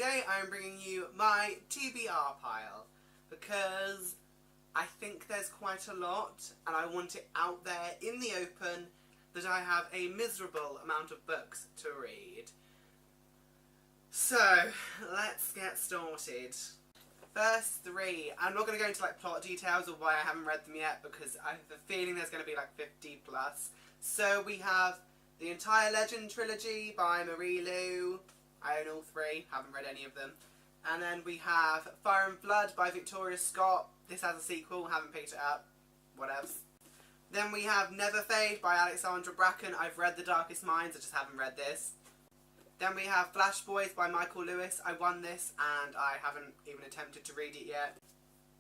today I am bringing you my TBR pile because I think there's quite a lot and I want it out there in the open that I have a miserable amount of books to read. So, let's get started. First three, I'm not going to go into plot details or why I haven't read them yet because I have a feeling there's going to be 50 plus. So we have the entire Legend trilogy by Marie Lu. I own all three, haven't read any of them. And then we have Fire and Blood by Victoria Scott. This has a sequel, haven't picked it up. Whatevs. Then we have Never Fade by Alexandra Bracken. I've read The Darkest Minds, I just haven't read this. Then we have Flash Boys by Michael Lewis. I won this and I haven't even attempted to read it yet.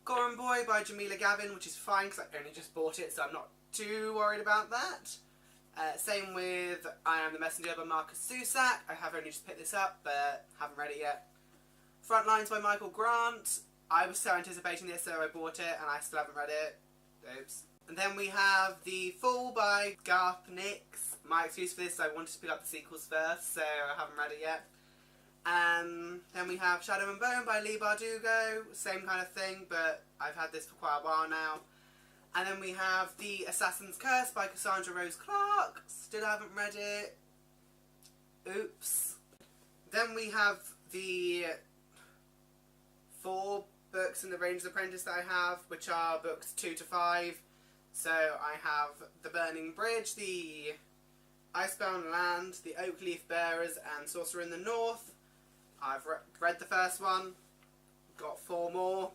Goran Boy by Jamila Gavin, which is fine because I only just bought it, so I'm not too worried about that. Same with I Am the Messenger by Marcus Zusak. I have only just picked this up, but haven't read it yet. Frontlines by Michael Grant. I was so anticipating this, so I bought it, and I still haven't read it. Oops. And then we have The Fall by Garth Nix. My excuse for this is I wanted to pick up the sequels first, so I haven't read it yet. Then we have Shadow and Bone by Leigh Bardugo. Same kind of thing, but I've had this for quite a while now. And then we have The Assassin's Curse by Cassandra Rose Clarke. Still haven't read it. Oops. Then we have the 4 books in the Ranger's Apprentice that I have, which are books 2 to 5. So I have The Burning Bridge, The Icebound Land, The Oakleaf Bearers, and Sorcerer in the North. I've read the first one. Got 4 more.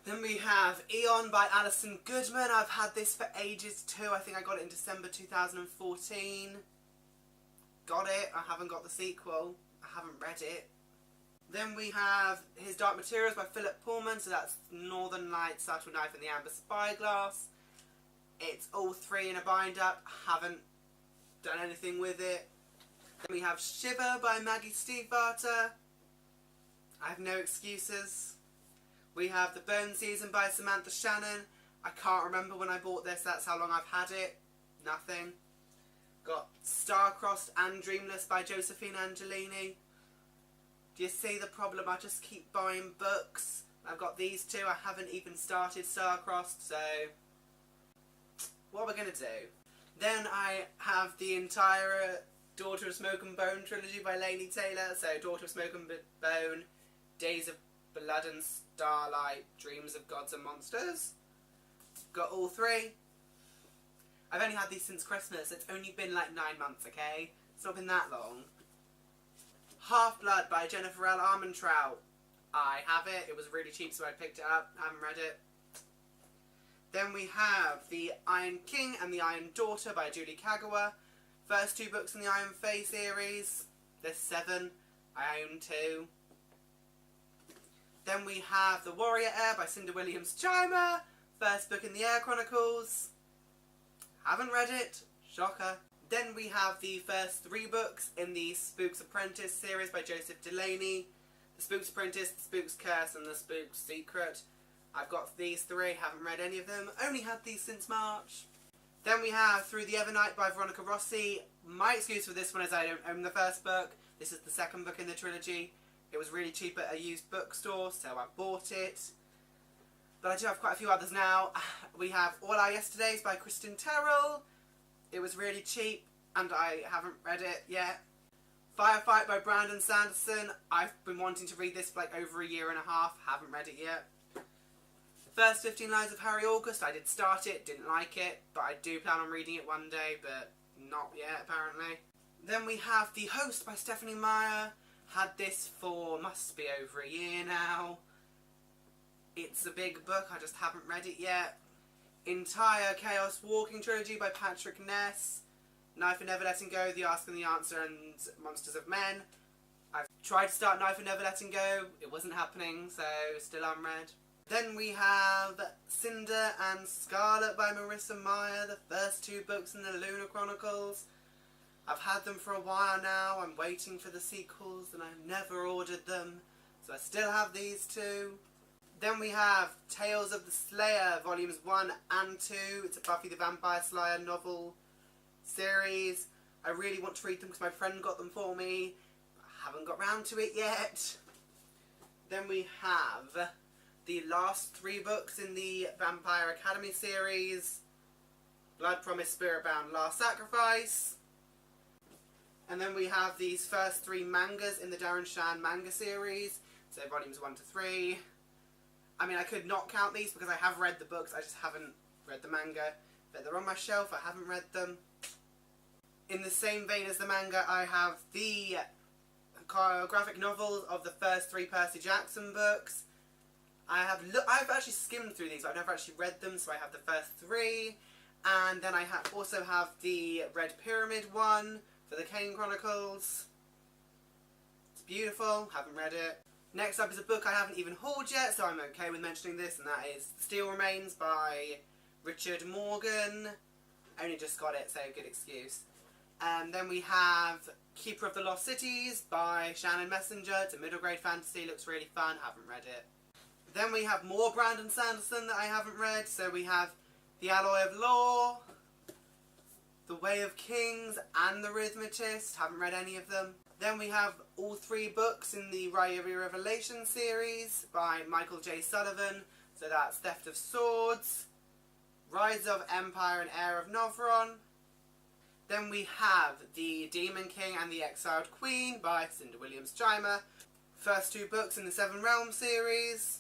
Then we have Eon by Alison Goodman. I've had this for ages too. I think I got it in December 2014. Got it. I haven't got the sequel. I haven't read it. Then we have His Dark Materials by Philip Pullman. So that's Northern Lights, Subtle Knife and the Amber Spyglass. It's all 3 in a bind-up. Haven't done anything with it. Then we have Shiver by Maggie Stiefvater. I have no excuses. We have The Bone Season by Samantha Shannon. I can't remember when I bought this, that's how long I've had it. Nothing. Got Star-Crossed and Dreamless by Josephine Angelini. Do you see the problem? I just keep buying books. I've got these 2. I haven't even started Star-Crossed, so what are we going to do? Then I have the entire Daughter of Smoke and Bone trilogy by Laini Taylor. So Daughter of Smoke and Bone, Days of Blood and Starlight, Dreams of Gods and Monsters. Got all 3. I've only had these since Christmas. It's only been 9 months, okay? It's not been that long. Half-Blood by Jennifer L. Armentrout. I have it. It was really cheap, so I picked it up. I haven't read it. Then we have The Iron King and the Iron Daughter by Julie Kagawa. First 2 books in the Iron Fae series. There's 7. I own 2. Then we have The Warrior Heir by Cinder Williams-Chimer. First book in the Air Chronicles. Haven't read it. Shocker. Then we have the first 3 books in the Spook's Apprentice series by Joseph Delaney. The Spook's Apprentice, The Spook's Curse, and The Spook's Secret. I've got these 3, haven't read any of them. Only had these since March. Then we have Through the Evernight by Veronica Rossi. My excuse for this one is I don't own the first book. This is the second book in the trilogy. It was really cheap at a used bookstore, so I bought it. But I do have quite a few others now. We have All Our Yesterdays by Kristen Terrell. It was really cheap, and I haven't read it yet. Firefight by Brandon Sanderson. I've been wanting to read this for over a year and a half. Haven't read it yet. First 15 Lives of Harry August. I did start it, didn't like it, but I do plan on reading it one day, but not yet, apparently. Then we have The Host by Stephanie Meyer. Had this for, must be over a year now. It's a big book, I just haven't read it yet. Entire Chaos Walking trilogy by Patrick Ness. Knife and Never Letting Go, The Ask and the Answer, and Monsters of Men. I've tried to start Knife and Never Letting Go, it wasn't happening, so still unread. Then we have Cinder and Scarlet by Marissa Meyer, the first 2 books in the Lunar Chronicles. I've had them for a while now, I'm waiting for the sequels and I've never ordered them, so I still have these 2. Then we have Tales of the Slayer, volumes 1 and 2. It's a Buffy the Vampire Slayer novel series. I really want to read them because my friend got them for me. I haven't got round to it yet. Then we have the last 3 books in the Vampire Academy series. Blood Promise, Spirit Bound, Last Sacrifice. And then we have these first 3 mangas in the Darren Shan manga series. So volumes 1 to 3. I mean, I could not count these because I have read the books, I just haven't read the manga. But they're on my shelf, I haven't read them. In the same vein as the manga, I have the graphic novels of the first 3 Percy Jackson books. I've actually skimmed through these, but I've never actually read them, so I have the first 3. And then I also have the Red Pyramid one for the Kane Chronicles. It's beautiful, haven't read it. Next up is a book I haven't even hauled yet, so I'm okay with mentioning this, and that is Steel Remains by Richard Morgan. Only just got it, so good excuse. Then we have Keeper of the Lost Cities by Shannon Messenger. It's a middle grade fantasy, looks really fun, haven't read it. Then we have more Brandon Sanderson that I haven't read, so we have The Alloy of Law, The Way of Kings, and The Rhythmist. Haven't read any of them. Then we have all 3 books in the Ryuri Revelation series by Michael J. Sullivan. So that's Theft of Swords, Rise of Empire and Heir of Novron. Then we have The Demon King and the Exiled Queen by Cinder Williams-Chimer. First 2 books in the Seven Realms series.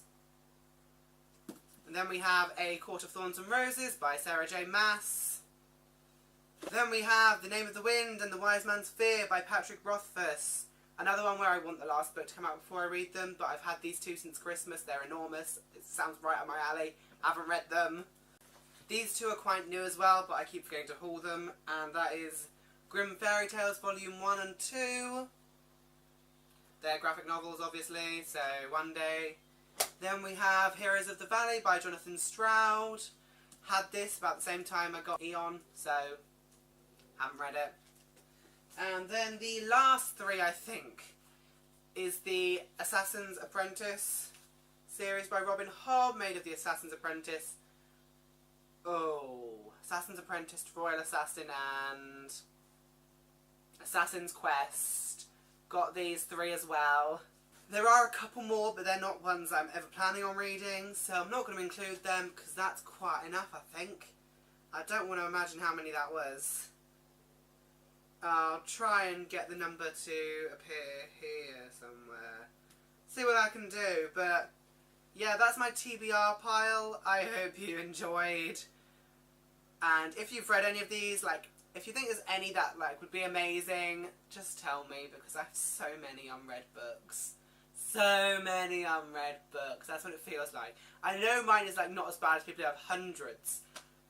And then we have A Court of Thorns and Roses by Sarah J. Maas. Then we have The Name of the Wind and The Wise Man's Fear by Patrick Rothfuss. Another one where I want the last book to come out before I read them, but I've had these 2 since Christmas. They're enormous. It sounds right up my alley. I haven't read them. These 2 are quite new as well, but I keep forgetting to haul them. And that is Grimm Fairy Tales Volume 1 and 2. They're graphic novels, obviously, so one day. Then we have Heroes of the Valley by Jonathan Stroud. Had this about the same time I got Eon, so haven't read it. And then the last 3, I think, is the Assassin's Apprentice series by Robin Hobb, made of the Assassin's Apprentice. Assassin's Apprentice, Royal Assassin, and Assassin's Quest. Got these 3 as well. There are a couple more, but they're not ones I'm ever planning on reading, so I'm not going to include them because that's quite enough, I think. I don't want to imagine how many that was. I'll try and get the number to appear here somewhere. See what I can do, but yeah, that's my TBR pile. I hope you enjoyed. And if you've read any of these, like, if you think there's any that, like, would be amazing, just tell me, because I have so many unread books. So many unread books. That's what it feels like. I know mine is, like, not as bad as people who have hundreds.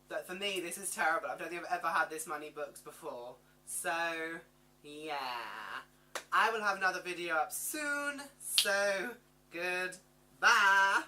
But for me, this is terrible. I don't think I've ever had this many books before. So, yeah. I will have another video up soon. So, goodbye.